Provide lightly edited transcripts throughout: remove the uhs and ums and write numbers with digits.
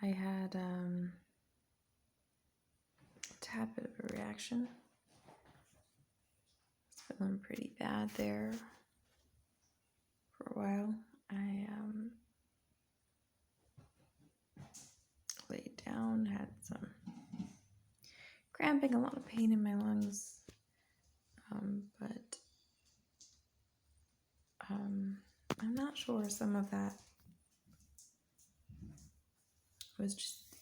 I had a tad bit of a reaction. I was feeling pretty bad there for a while. I laid down, had some cramping, a lot of pain in my lungs, but I'm not sure some of that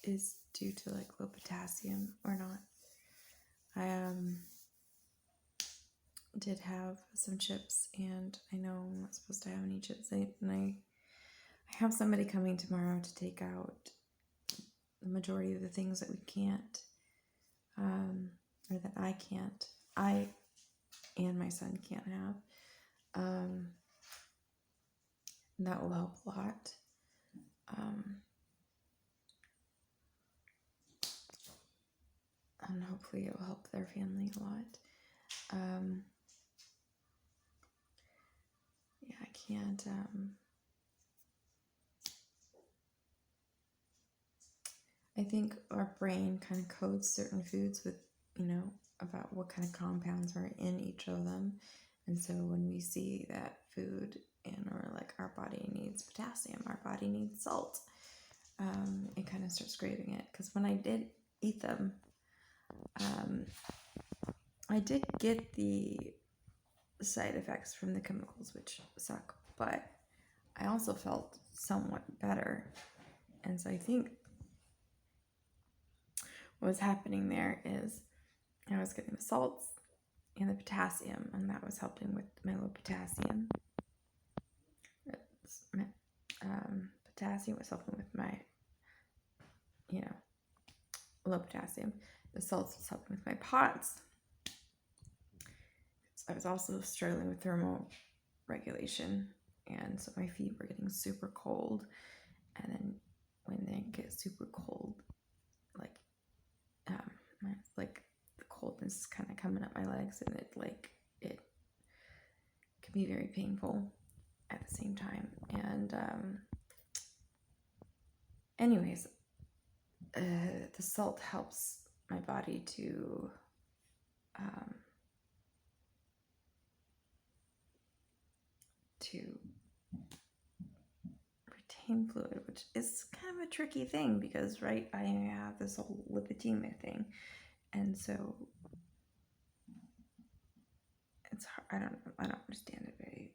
is due to like low potassium or not. I did have some chips, and I know I'm not supposed to have any chips. I have somebody coming tomorrow to take out the majority of the things that we can't, or that I and my son can't have. And that will help a lot. And hopefully it will help their family a lot. Yeah, I can't, I think our brain kind of codes certain foods with, about what kind of compounds are in each of them. And so when we see that food and we're like, our body needs potassium, our body needs salt, it kind of starts craving it. Because when I did eat them, I did get the side effects from the chemicals, which suck, but I also felt somewhat better. And so I think what was happening there is I was getting the salts and the potassium, and that was helping with my low potassium. Potassium was helping with my, low potassium. The salts was helping with my POTS. I was also struggling with thermal regulation, and so my feet were getting super cold. And then when they get super cold, like the coldness is kind of coming up my legs, and it can be very painful at the same time. And anyways, the salt helps my body to retain fluid, which is kind of a tricky thing because, right, I have this whole lipedema thing, and so it's hard. I don't understand it very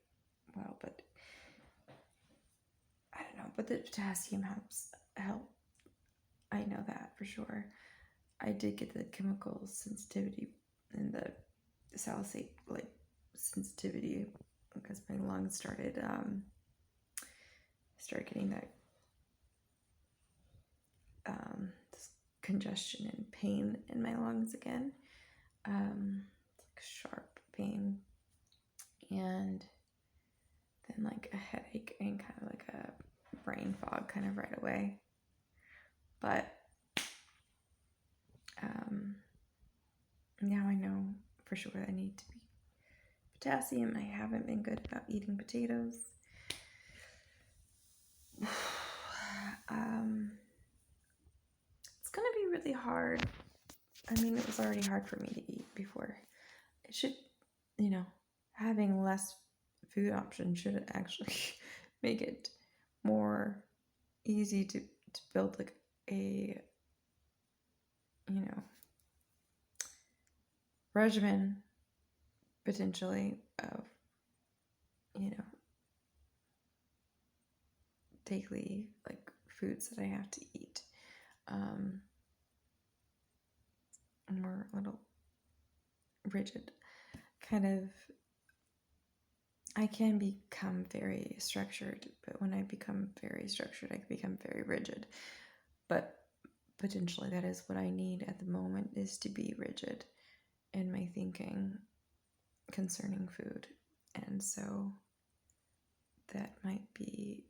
well, but I don't know. But the potassium help. I know that for sure. I did get the chemical sensitivity and the salicylate sensitivity because my lungs started getting that this congestion and pain in my lungs again. It's like sharp pain, and then like a headache and kind of like a brain fog kind of right away. But now I know for sure I need to be potassium. I haven't been good about eating potatoes. It's gonna be really hard. I mean, it was already hard for me to eat before. It should, having less food options should actually make it more easy to build like a, regimen potentially of, daily like foods that I have to eat. More a little rigid, kind of. I can become very structured, but when I become very structured, I become very rigid. But potentially that is what I need at the moment, is to be rigid in my thinking concerning food. And so that might be,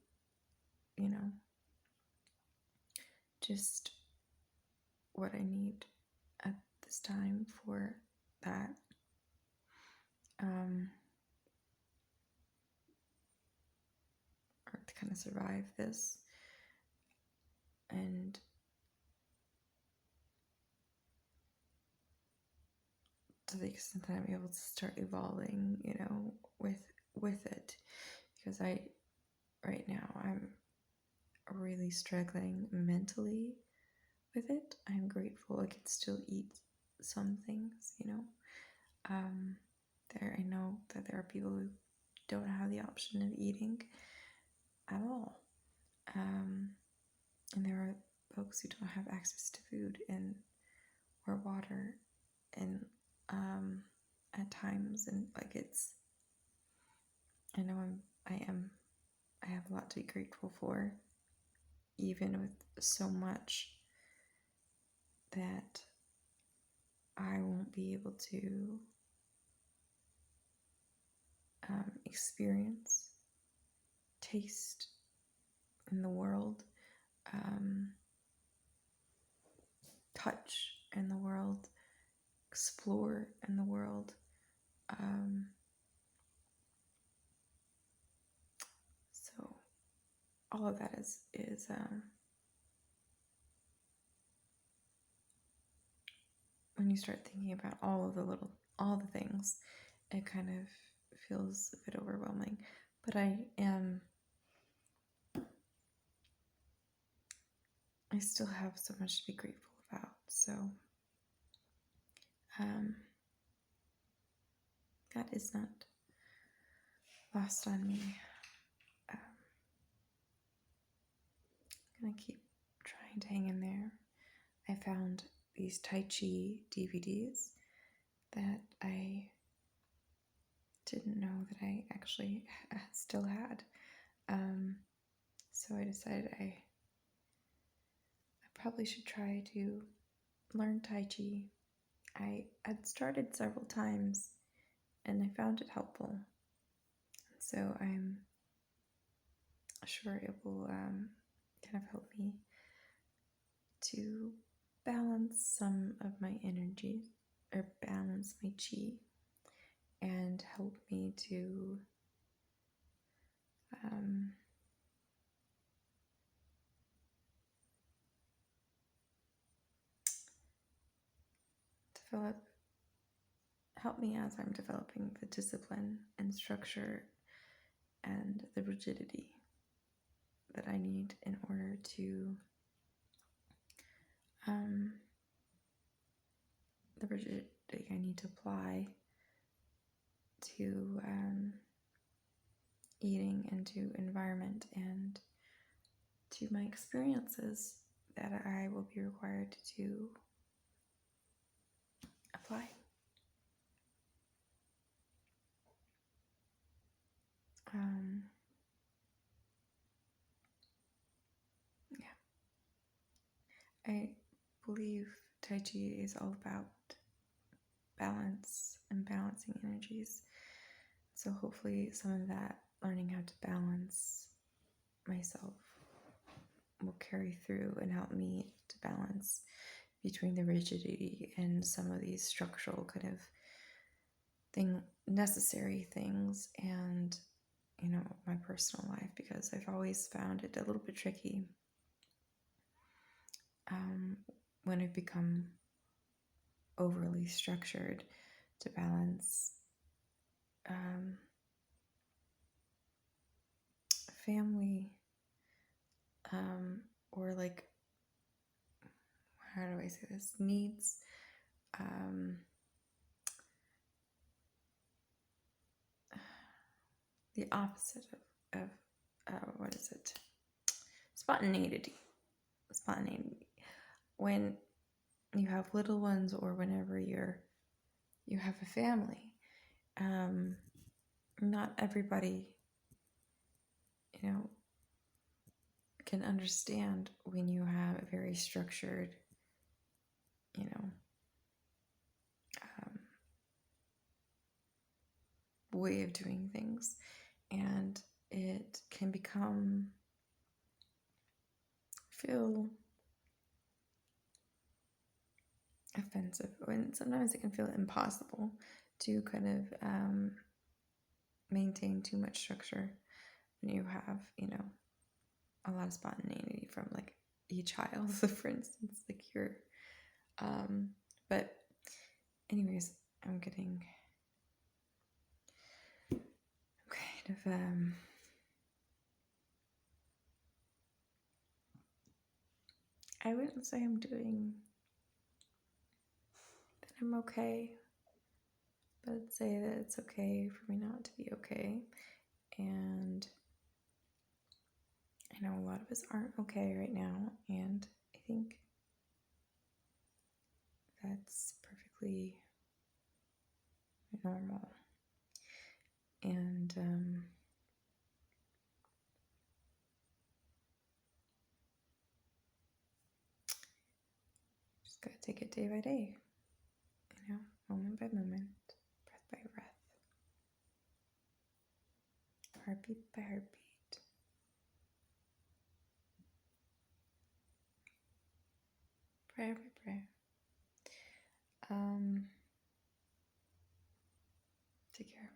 just what I need at this time for that. Or to kind of survive this. And to the extent that I'm able to start evolving, with it. Because right now, I'm really struggling mentally with it. I'm grateful I can still eat some things, I know that there are people who don't have the option of eating at all. And there are folks who don't have access to food or water and at times, and I know I have a lot to be grateful for, even with so much that I won't be able to experience, taste in the world, touch in the world, explore in the world. So all of that is when you start thinking about all the things, it kind of feels a bit overwhelming. But I still have so much to be grateful about. So that is not lost on me. I'm gonna keep trying to hang in there. I found these Tai Chi DVDs that I didn't know that I actually still had. So I decided I probably should try to learn Tai Chi. I had started several times and I found it helpful. So I'm sure it will kind of help me to balance some of my energy, or balance my chi, and help me to help me as I'm developing the discipline and structure and the rigidity that I need in order to the rigidity I need to apply to eating and to environment and to my experiences that I will be required to apply. I believe Tai Chi is all about balance and balancing energies. So hopefully some of that learning how to balance myself will carry through and help me to balance between the rigidity and some of these structural kind of necessary things and my personal life, because I've always found it a little bit tricky when I've become overly structured to balance family or how do I say this, needs, the opposite of what is it, spontaneity. When you have little ones or whenever you have a family, not everybody can understand when you have a very structured way of doing things, and it can feel offensive, and sometimes it can feel impossible to kind of maintain too much structure when you have a lot of spontaneity from a child, for instance, but anyways, I'm getting kind of I wouldn't say I'm doing that I'm okay, but I'd say that it's okay for me not to be okay. And I know a lot of us aren't okay right now, and I think that's perfectly normal. And just gotta take it day by day, moment by moment, breath by breath, heartbeat by heartbeat, prayer by prayer. Take care.